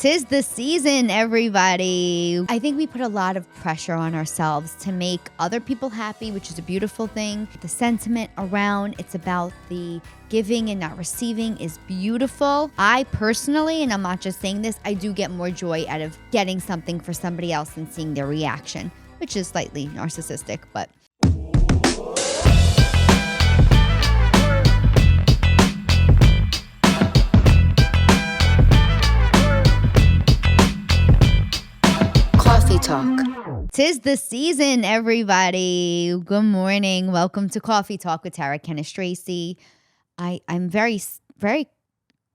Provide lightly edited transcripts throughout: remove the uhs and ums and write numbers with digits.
'Tis the season, everybody. I think we put a lot of pressure on ourselves to make other people happy, which is a beautiful thing. The sentiment around it's about the giving and not receiving is beautiful. I personally, and I'm not just saying this, I do get more joy out of getting something for somebody else and seeing their reaction, which is slightly narcissistic, but Talk. 'Tis the season, everybody. Good morning. Welcome to Coffee Talk with Cannistraci. I'm very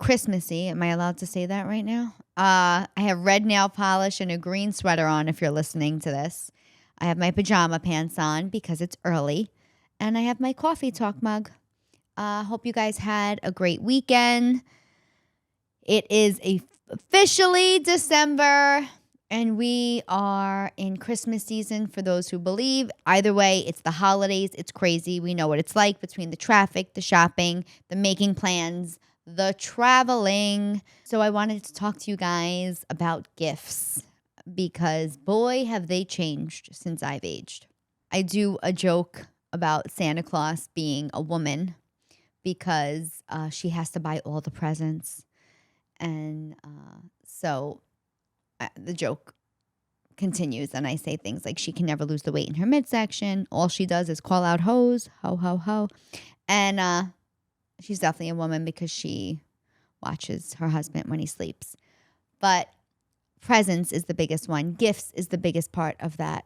Christmassy. Am I allowed to say that right now? I have red nail polish and a green sweater on if you're listening to this. I have my pajama pants on because it's early. And I have my Coffee Talk mug. Hope you guys had a great weekend. It is officially December. And we are in Christmas season for those who believe. Either way, it's the holidays. It's crazy. We know what it's like between the traffic, the shopping, the making plans, the traveling. So I wanted to talk to you guys about gifts because boy, have they changed since I've aged. I do a joke about Santa Claus being a woman because she has to buy all the presents. And so the joke continues, and I say things like she can never lose the weight in her midsection. All she does is call out hoes, ho, ho, ho. And she's definitely a woman because she watches her husband when he sleeps. But presents is the biggest one. Gifts is the biggest part of that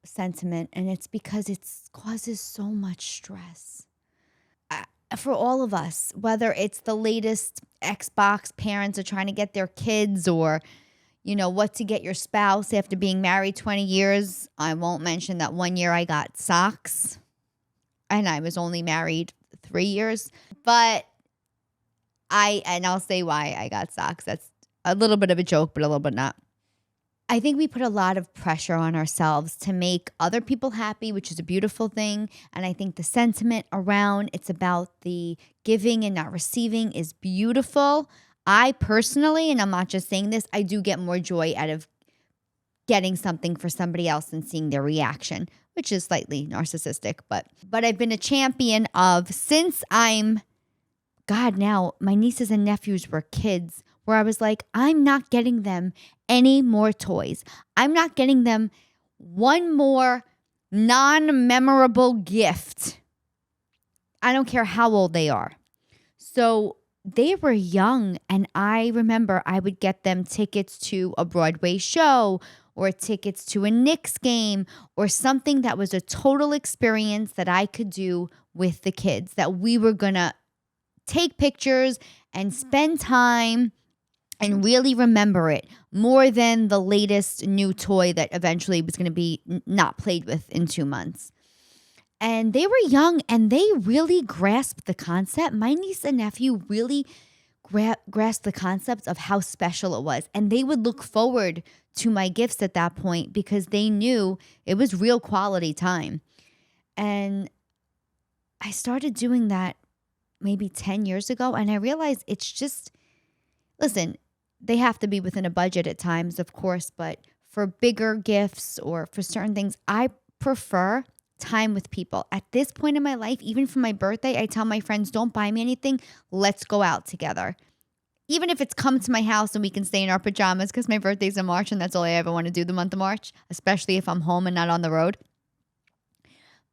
sentiment, and it's because it causes so much stress. For all of us, whether it's the latest Xbox parents are trying to get their kids or what to get your spouse after being married 20 years. I won't mention that one year I got socks and I was only married 3 years. But I'll say why I got socks. That's a little bit of a joke, but a little bit not. I think we put a lot of pressure on ourselves to make other people happy, which is a beautiful thing. And I think the sentiment around it's about the giving and not receiving is beautiful. I personally, and I'm not just saying this, I do get more joy out of getting something for somebody else and seeing their reaction, which is slightly narcissistic. But I've been a champion of since now my nieces and nephews were kids where I was like, I'm not getting them any more toys. I'm not getting them one more non-memorable gift. I don't care how old they are. So they were young, and I remember I would get them tickets to a Broadway show or tickets to a Knicks game or something that was a total experience that I could do with the kids, that we were going to take pictures and spend time and really remember it more than the latest new toy that eventually was going to be not played with in 2 months. And they were young, and they really grasped the concept. My niece and nephew really grasped the concept of how special it was. And they would look forward to my gifts at that point because they knew it was real quality time. And I started doing that maybe 10 years ago. And I realized it's just, listen, they have to be within a budget at times, of course. But for bigger gifts or for certain things, I prefer time with people. At this point in my life, even for my birthday, I tell my friends, don't buy me anything. Let's go out together. Even if it's come to my house and we can stay in our pajamas because my birthday's in March and that's all I ever want to do the month of March, especially if I'm home and not on the road.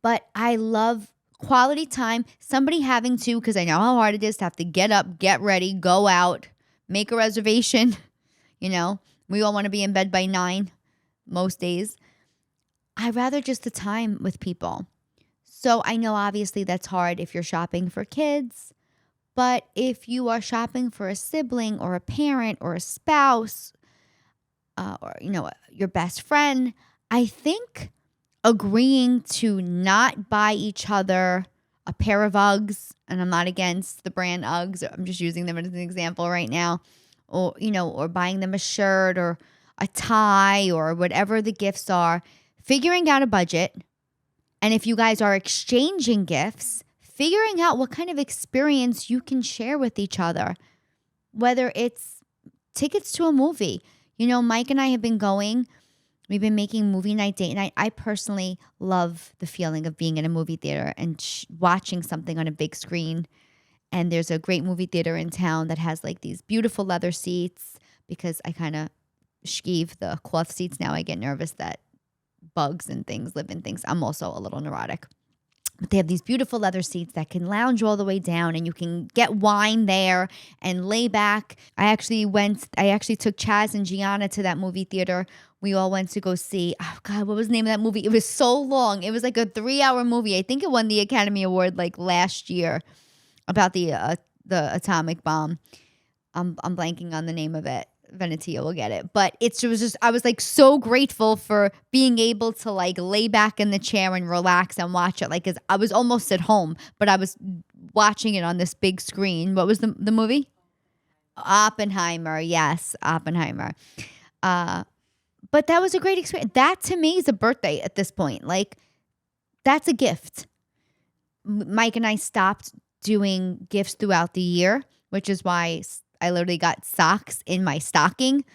But I love quality time. Somebody having to, because I know how hard it is to have to get up, get ready, go out, make a reservation. We all want to be in bed by 9 most days. I'd rather just the time with people. So I know obviously that's hard if you're shopping for kids, but if you are shopping for a sibling or a parent or a spouse, or your best friend, I think agreeing to not buy each other a pair of Uggs, and I'm not against the brand Uggs, I'm just using them as an example right now, or buying them a shirt or a tie or whatever the gifts are. Figuring out a budget, and if you guys are exchanging gifts, figuring out what kind of experience you can share with each other, whether it's tickets to a movie. Mike and I have been going. We've been making movie night, date night. I personally love the feeling of being in a movie theater and watching something on a big screen. And there's a great movie theater in town that has like these beautiful leather seats, because I kind of skeeve the cloth seats now. I get nervous that bugs and things live in things. I'm also a little neurotic. But they have these beautiful leather seats that can lounge all the way down, and you can get wine there and lay back. I actually took Chaz and Gianna to that movie theater. We all went to go see, oh God, what was the name of that movie? It was so long. It was like a 3-hour movie. I think it won the Academy Award like last year, about the atomic bomb. I'm blanking on the name of it. Venetia will get it. But it was just, I was like so grateful for being able to like lay back in the chair and relax and watch it. Like, 'cause I was almost at home, but I was watching it on this big screen. What was the movie? Oppenheimer. Yes, Oppenheimer. But that was a great experience. That to me is a birthday at this point. Like, that's a gift. Mike and I stopped doing gifts throughout the year, which is why I literally got socks in my stocking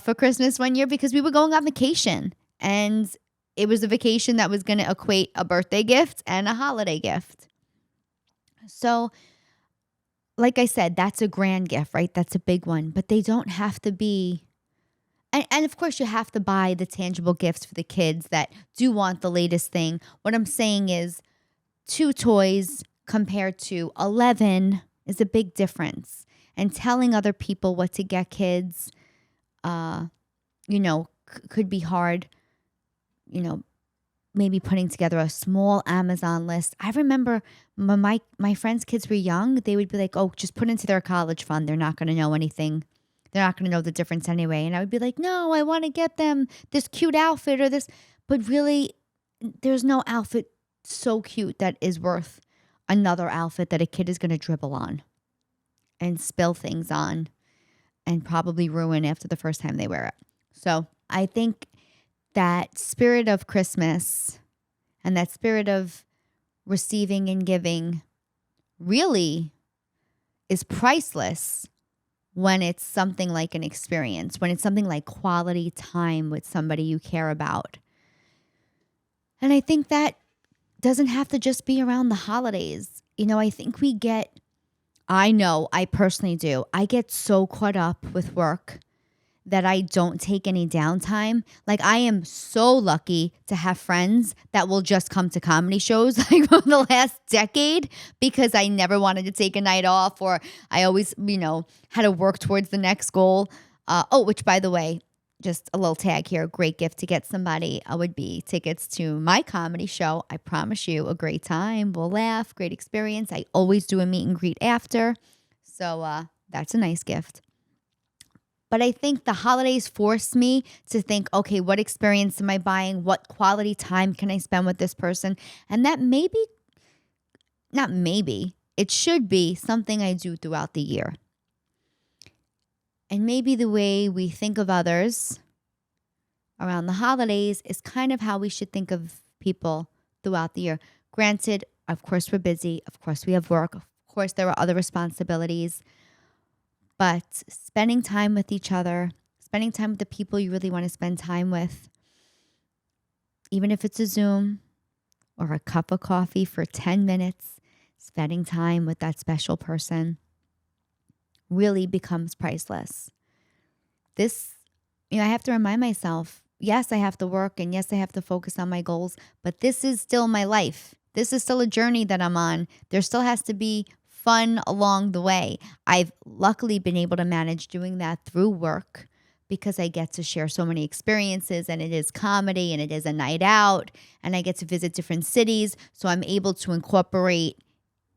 for Christmas one year, because we were going on vacation, and it was a vacation that was going to equate a birthday gift and a holiday gift. So, like I said, that's a grand gift, right? That's a big one, but they don't have to be. And of course, you have to buy the tangible gifts for the kids that do want the latest thing. What I'm saying is 2 toys compared to 11 is a big difference. And telling other people what to get kids, could be hard. Maybe putting together a small Amazon list. I remember when my friends' kids were young, they would be like, oh, just put into their college fund. They're not going to know anything. They're not going to know the difference anyway. And I would be like, no, I want to get them this cute outfit or this. But really, there's no outfit so cute that is worth another outfit that a kid is going to dribble on and spill things on and probably ruin after the first time they wear it. So I think that spirit of Christmas and that spirit of receiving and giving really is priceless when it's something like an experience, when it's something like quality time with somebody you care about. And I think that doesn't have to just be around the holidays. I think I personally do. I get so caught up with work that I don't take any downtime. Like, I am so lucky to have friends that will just come to comedy shows like for the last decade, because I never wanted to take a night off, or I always, had to work towards the next goal. Which, by the way, just a little tag here, great gift to get somebody would be tickets to my comedy show. I promise you a great time. We'll laugh, great experience. I always do a meet and greet after. So that's a nice gift. But I think the holidays force me to think, okay, what experience am I buying? What quality time can I spend with this person? And that it should be something I do throughout the year. And maybe the way we think of others around the holidays is kind of how we should think of people throughout the year. Granted, of course, we're busy. Of course, we have work. Of course, there are other responsibilities. But spending time with each other, spending time with the people you really want to spend time with, even if it's a Zoom or a cup of coffee for 10 minutes, spending time with that special person really becomes priceless. I have to remind myself, yes, I have to work, and yes, I have to focus on my goals, but this is still my life. This is still a journey that I'm on. There still has to be fun along the way. I've luckily been able to manage doing that through work, because I get to share so many experiences, and it is comedy, and it is a night out, and I get to visit different cities. So I'm able to incorporate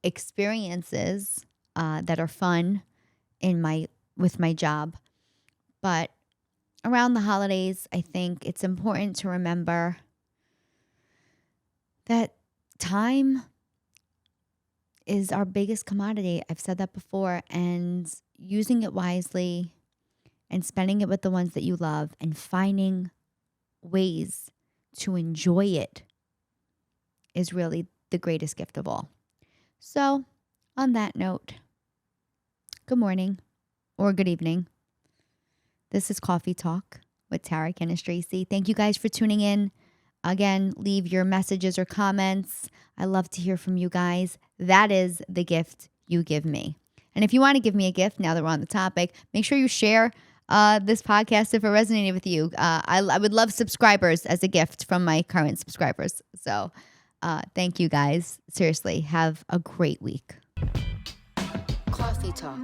experiences that are fun with my job. But around the holidays, I think it's important to remember that time is our biggest commodity. I've said that before, and using it wisely and spending it with the ones that you love and finding ways to enjoy it is really the greatest gift of all. So, on that note, good morning or good evening. This is Coffee Talk with Tara Cannistraci. Thank you guys for tuning in. Again, leave your messages or comments. I love to hear from you guys. That is the gift you give me. And if you want to give me a gift, now that we're on the topic, make sure you share this podcast if it resonated with you. I would love subscribers as a gift from my current subscribers. So thank you guys. Seriously, have a great week. Coffee Talk.